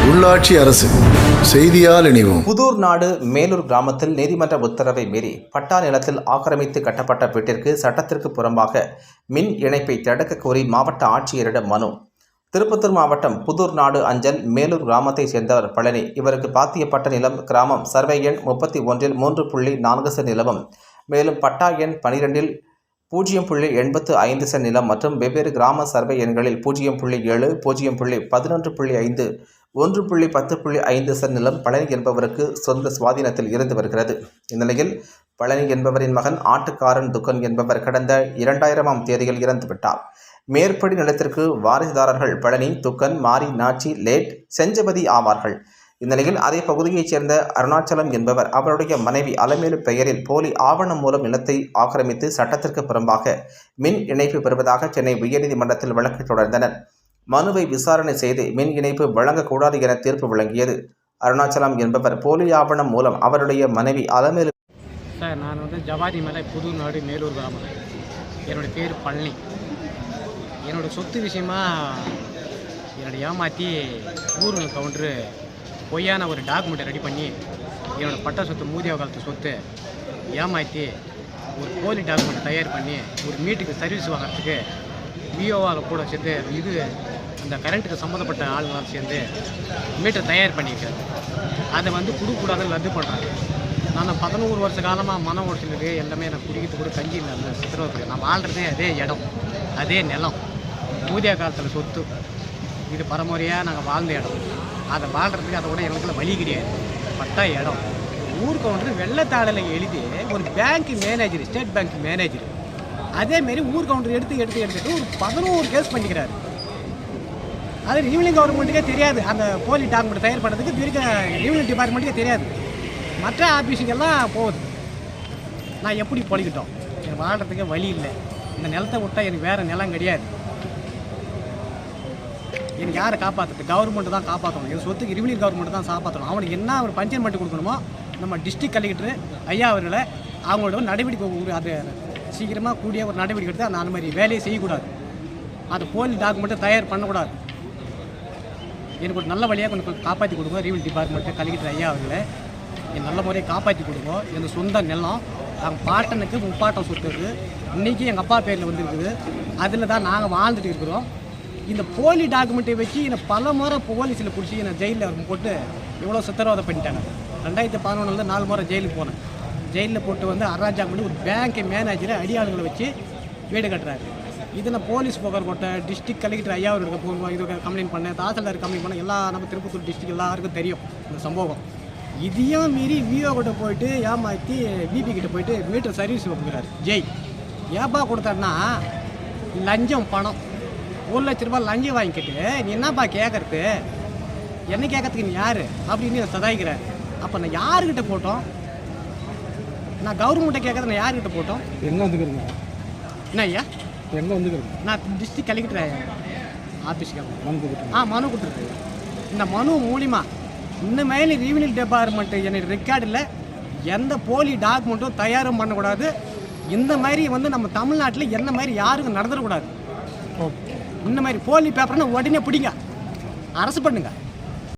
உள்ளாட்சி அரசு செய்தியால் இணைவோம். புதூர் நாடு மேலூர் கிராமத்தில் நீதிமன்ற உத்தரவை மீறி பட்டா நிலத்தில் ஆக்கிரமித்து கட்டப்பட்ட வீட்டிற்கு சட்டத்திற்கு புறம்பாக மின் இணைப்பை தடுக்க கோரி மாவட்ட ஆட்சியரிடம் மனு. திருப்பத்தூர் மாவட்டம் புதூர் நாடு அஞ்சல் மேலூர் கிராமத்தைச் சேர்ந்தவர் பழனி. இவருக்கு பாத்தியப்பட்ட நிலம் கிராமம் சர்வே எண் 31 3.4 சென்ட் நிலமும், மேலும் பட்டா எண் 12 0.85 சென்ட் நிலம் மற்றும் வெவ்வேறு கிராம சர்வே எண்களில் 0.7, 0.11.5, 1.10.5 சென்ட் நிலம் பழனி என்பவருக்கு சொந்த சுவாதீனத்தில் இருந்து வருகிறது. இந்நிலையில் பழனி என்பவரின் மகன் ஆட்டுக்காரன் துக்கன் என்பவர் கடந்த 2000ஆம் தேதியில் இறந்துவிட்டார். மேற்படி நிலத்திற்கு வாரிசுதாரர்கள் பழனி, துக்கன், மாரி, நாச்சி, லேட், செஞ்சபதி ஆவார்கள். இந்நிலையில் அதே பகுதியைச் சேர்ந்த அருணாச்சலம் என்பவர் அவருடைய மனைவி அலமேலு பெயரில் போலி ஆவணம் மூலம் நிலத்தை ஆக்கிரமித்து சட்டத்திற்கு புறம்பாக மின் இணைப்பு பெறுவதாக சென்னை உயர்நீதிமன்றத்தில் வழக்கு தொடர்ந்தனர். மனுவை விசாரணை செய்து மின் இணைப்பு வழங்கக்கூடாது என தீர்ப்பு வழங்கியது. அருணாச்சலம் என்பவர் போலி ஆவணம் மூலம் அவருடைய மனைவி அலமேலு. சார், நான் ஜவாதி மலை புதூர் நாடு மேலூர் கிராமம். என்னுடைய பேர் பழனி. என்னோடய சொத்து விஷயமா என்னோட ஏமாற்றி ஊர் கவுண்டரு பொய்யான ஒரு டாக்குமெண்ட்டை ரெடி பண்ணி என்னோடய பட்டா சொத்து மூதியா காலத்து சொத்து ஏமாற்றி ஒரு போலி டாக்குமெண்ட்டை தயார் பண்ணி ஒரு மீட்டுக்கு சர்வீஸ் வாங்கிறதுக்கு விஓவால் கூட சேர்ந்து அந்த கரண்ட்டுக்கு சம்மந்தப்பட்ட ஆளுங்களாம் சேர்ந்து மீட்டர் தயார் பண்ணியிருக்காரு. அதை கொடுக்கூடாதுன்னு ரத்து பண்ணுறாங்க. நான் 11 வருஷ காலமாக மன உடச்சலுக்கு எல்லாமே நான் குடிக்கிறது கூட கஞ்சி இல்லை. அந்த சித்திரவதை நான் வாழ்கிறதே அதே இடம், அதே நிலம், மூதியா காலத்தில் சொத்து. இது பரம்பரையாக நாங்கள் வாழ்ந்த இடம். அதை வாழ்கிறதுக்கு அதை விட எனக்குள்ள வழி கிடையாது. பட்டா இடம் ஊருக்கு வெள்ளத்தாடலை எழுதி ஒரு bank manager, state bank manager அதேமாரி ஊர் கவுண்டர் எடுத்துட்டு ஒரு 11 கேஸ் பண்ணிக்கிறாரு. அது ரெவென்யூ கவர்மெண்ட்டுக்கே தெரியாது. அந்த போலி டாக்குமெண்ட் தயார் பண்ணுறதுக்கு இருக்க ரெவென்யூ டிபார்ட்மெண்ட்டுக்கே தெரியாது. மற்ற ஆஃபீஸுக்கெல்லாம் போகுது. நான் எப்படி பொழிக்கிட்டோம்? எனக்கு வாழ்கிறதுக்கே வழி இல்லை. இந்த நிலத்தை விட்டால் எனக்கு வேறு நிலம் கிடையாது. எனக்கு யாரை காப்பாற்றுறது? கவர்மெண்ட்டு தான் காப்பாற்றணும். என் சொத்துக்கு ரெவென்யூ கவர்மெண்ட்டு தான் காப்பாற்றணும். அவனுக்கு என்ன ஒரு பஞ்சாயத்து கொடுக்கணுமோ நம்ம டிஸ்ட்ரிக்ட் கலெக்டர் ஐயா அவர்களை அவங்களோட நடவடிக்கை அது சீக்கிரமாக கூடிய ஒரு நடவடிக்கை எடுத்து அந்த மாதிரி வேலையை செய்யக்கூடாது. அது போலி டாக்குமெண்ட்டை தயார் பண்ணக்கூடாது. எனக்கு ஒரு நல்ல வழியாக கொஞ்சம் காப்பாற்றி கொடுங்க. ரெவென்யூ டிபார்ட்மெண்ட்டு கலெக்டர் ஐயா அவர்களை என் நல்ல முறையை காப்பாற்றி கொடுங்க. எங்கள் சொந்த நிலம் எங்கள் பாட்டனுக்கு முப்பாட்டம் சொத்து இருக்குது. இன்றைக்கி எங்கள் அப்பா பேரில் வந்துருக்குது. அதில் தான் நாங்கள் வாழ்ந்துட்டு இருக்கிறோம். இந்த போலி டாக்குமெண்ட்டை வச்சு என்னை பல முறை போலீஸில் பிடிச்சி என்னை ஜெயிலில் போட்டு இவ்வளோ சித்திரவதை பண்ணிட்டாங்க. 2011 4 முறை ஜெயிலுக்கு போனேன். ஜெயிலில் போட்டு அராஜகம் பண்ணி ஒரு பேங்க் மேனேஜரை அடியாளுங்களை வச்சு வீடு கட்டுறாரு. இது நான் போலீஸ் புகார் போட்டேன். டிஸ்ட்ரிக்ட் கலெக்டர் ஐயா அவருக்கு போடுவோம். இது கம்ப்ளைண்ட் பண்ணேன். தாசில்தார் கம்ப்ளைண்ட் பண்ணேன். எல்லா நம்ம திருப்பத்தூர் டிஸ்ட்ரிக்ட் எல்லாருக்கும் தெரியும் இந்த சம்பவம். இதையும் மீறி விஓ கிட்ட போயிட்டு ஏமாற்றி பிபி கிட்ட போயிட்டு மீட்டர் சர்வீஸ் வைக்கிறாரு. ஜெய் ஏப்பா கொடுத்தாருன்னா லஞ்சம் பணம் 1 லட்ச ரூபாய் லஞ்சம் வாங்கிக்கிட்டு நீ என்னப்பா கேட்கறது? என்ன கேட்கறதுக்கு நீ யார் அப்படின்னு சதாய்க்கிறார். அப்போ நான் யாருக்கிட்ட போட்டோம்? நான் கவர்மெண்ட்டை கேட்கறது நான் யாருக்கிட்ட போட்டோம்? எங்கே வந்துக்கிறீங்க? என்ன ஐயா எங்கே வந்துக்கிறீங்க? நான் டிஸ்ட்ரிக்ட் கலெக்டர் ஆஃபீஸுக்கு மனு கொடுத்துருக்கேன். மனு கொடுத்துருக்கு. இந்த மனு மூலிமா இந்தமாரி ரெவென்யூ டிபார்ட்மெண்ட்டு எனக்கு ரெக்கார்டில் எந்த போலி டாக்குமெண்ட்டும் தயாரும் பண்ணக்கூடாது. இந்த மாதிரி நம்ம தமிழ்நாட்டில் என்ன மாதிரி யாருக்கும் நடந்துடக்கூடாது. இந்த மாதிரி போலி பேப்பர்னா உடனே பிடிங்க, அரசு பண்ணுங்க.